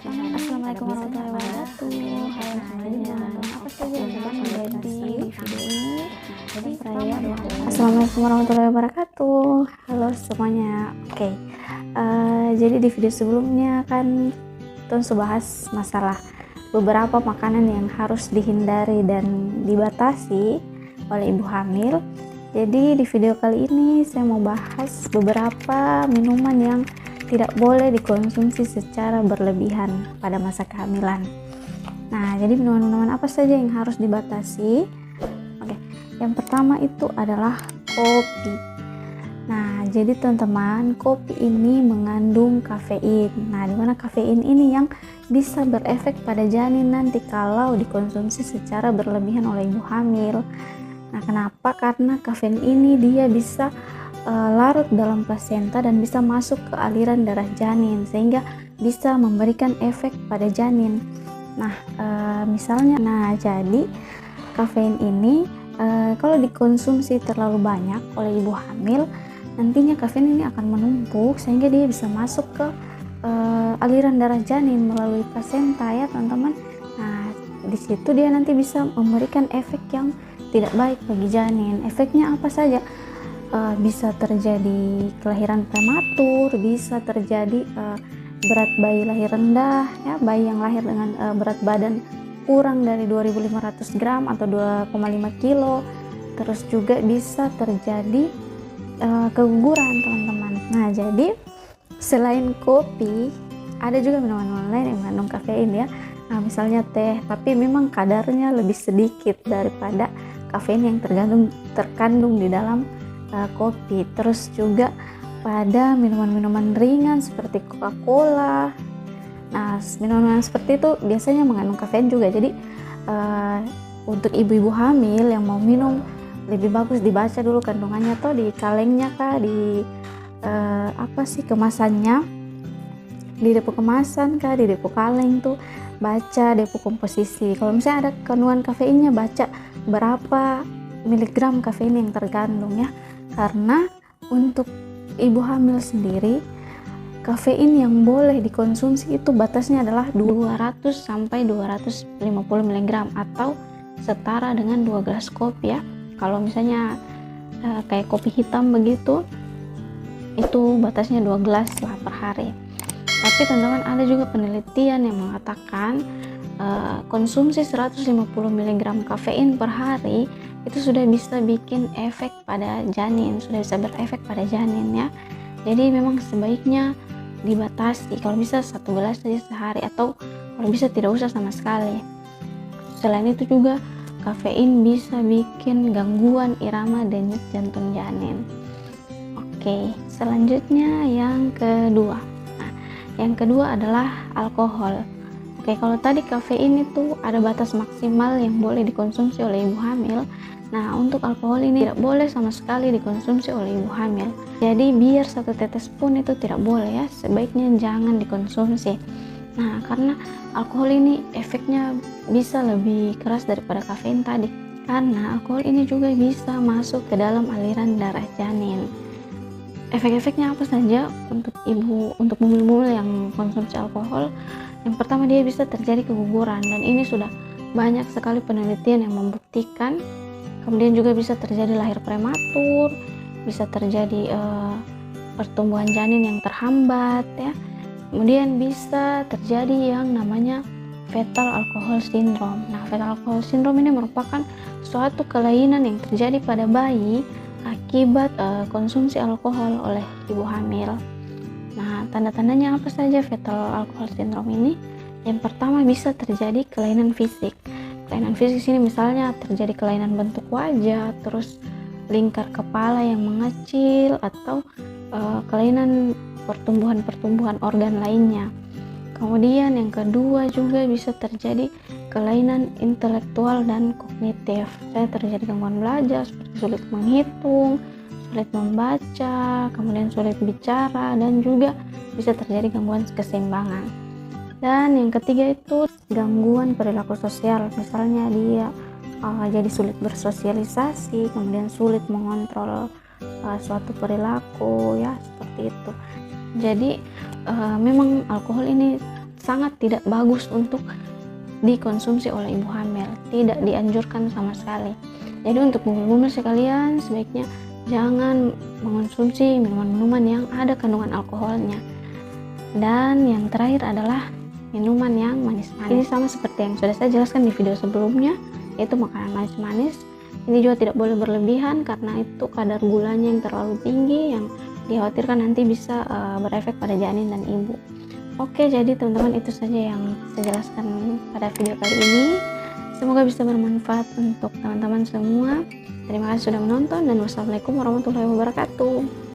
Assalamualaikum warahmatullahi wabarakatuh. Halo semuanya, apa saja yang akan menjadi di video ini? Assalamualaikum warahmatullahi wabarakatuh. Halo semuanya. Oke, jadi di video sebelumnya kan Tons bahas masalah beberapa makanan yang harus dihindari dan dibatasi oleh ibu hamil. Jadi di video kali ini saya mau bahas beberapa minuman yang tidak boleh dikonsumsi secara berlebihan pada masa kehamilan. Nah, jadi minuman-minuman apa saja yang harus dibatasi? Oke, yang pertama itu adalah kopi. Nah, jadi teman-teman, kopi ini mengandung kafein. Nah, dimana kafein ini yang bisa berefek pada janin nanti kalau dikonsumsi secara berlebihan oleh ibu hamil. Nah, kenapa? Karena kafein ini dia bisa larut dalam plasenta dan bisa masuk ke aliran darah janin sehingga bisa memberikan efek pada janin. Nah, jadi kafein ini kalau dikonsumsi terlalu banyak oleh ibu hamil, nantinya kafein ini akan menumpuk sehingga dia bisa masuk ke aliran darah janin melalui plasenta ya teman-teman. Nah, di situ dia nanti bisa memberikan efek yang tidak baik bagi janin. Efeknya apa saja? Bisa terjadi kelahiran prematur, bisa terjadi berat bayi lahir rendah, ya, bayi yang lahir dengan berat badan kurang dari 2.500 gram atau 2,5 kilo. Terus juga bisa terjadi keguguran teman-teman. Nah, jadi selain kopi, ada juga minuman lain yang mengandung kafein ya. Nah, misalnya teh, tapi memang kadarnya lebih sedikit daripada kafein yang terkandung di dalam kopi. Terus juga pada minuman-minuman ringan seperti Coca-Cola. Nah, minuman seperti itu biasanya mengandung kafein juga. Jadi untuk ibu-ibu hamil yang mau minum, lebih bagus dibaca dulu kandungannya atau di kalengnya kah, di kemasannya, di depo kemasan kah, di depo kaleng tuh baca depo komposisi. Kalau misalnya ada kandungan kafeinnya, baca berapa miligram kafein yang terkandung ya. Karena untuk ibu hamil sendiri, kafein yang boleh dikonsumsi itu batasnya adalah 200 sampai 250 mg atau setara dengan 2 gelas kopi ya. Kalau misalnya kayak kopi hitam begitu, itu batasnya 2 gelas lah per hari. Tapi teman-teman, ada juga penelitian yang mengatakan konsumsi 150 mg kafein per hari itu sudah bisa bikin efek pada janin, sudah bisa berefek pada janin ya. Jadi memang sebaiknya dibatasi, kalau bisa 1 gelas saja sehari atau kalau bisa tidak usah sama sekali. Selain itu juga kafein bisa bikin gangguan irama denyut jantung janin. Oke, selanjutnya yang kedua. Nah, yang kedua adalah alkohol. Oke, kalau tadi kafein itu ada batas maksimal yang boleh dikonsumsi oleh ibu hamil. Nah, untuk alkohol ini tidak boleh sama sekali dikonsumsi oleh ibu hamil. Jadi biar 1 tetes pun itu tidak boleh ya, sebaiknya jangan dikonsumsi. Nah, karena alkohol ini efeknya bisa lebih keras daripada kafein tadi. Karena alkohol ini juga bisa masuk ke dalam aliran darah janin. Efek-efeknya apa saja untuk bumil-bumil yang konsumsi alkohol? Yang pertama, dia bisa terjadi keguguran, dan ini sudah banyak sekali penelitian yang membuktikan. Kemudian juga bisa terjadi lahir prematur, bisa terjadi pertumbuhan janin yang terhambat ya. Kemudian bisa terjadi yang namanya fetal alcohol syndrome. Nah, fetal alcohol syndrome ini merupakan suatu kelainan yang terjadi pada bayi akibat konsumsi alkohol oleh ibu hamil. Nah, tanda-tandanya apa saja fetal alcohol syndrome ini? Yang pertama, bisa terjadi kelainan fisik. Kelainan fisik ini misalnya terjadi kelainan bentuk wajah, terus lingkar kepala yang mengecil, atau kelainan pertumbuhan organ lainnya. Kemudian yang kedua juga bisa terjadi kelainan intelektual dan kognitif. Saya terjadi gangguan belajar seperti sulit menghitung, sulit membaca, kemudian sulit bicara, dan juga bisa terjadi gangguan keseimbangan. Dan yang ketiga itu gangguan perilaku sosial, misalnya dia jadi sulit bersosialisasi, kemudian sulit mengontrol suatu perilaku ya, seperti itu. Jadi memang alkohol ini sangat tidak bagus untuk dikonsumsi oleh ibu hamil, tidak dianjurkan sama sekali. Jadi untuk bumil-bumil sekalian, sebaiknya jangan mengonsumsi minuman-minuman yang ada kandungan alkoholnya. Dan yang terakhir adalah minuman yang manis-manis. Ini sama seperti yang sudah saya jelaskan di video sebelumnya, yaitu makanan manis-manis. Ini juga tidak boleh berlebihan karena itu kadar gulanya yang terlalu tinggi, yang dikhawatirkan nanti bisa berefek pada janin dan ibu. Oke, jadi teman-teman, itu saja yang saya jelaskan pada video kali ini. Semoga bisa bermanfaat untuk teman-teman semua. Terima kasih sudah menonton dan wassalamualaikum warahmatullahi wabarakatuh.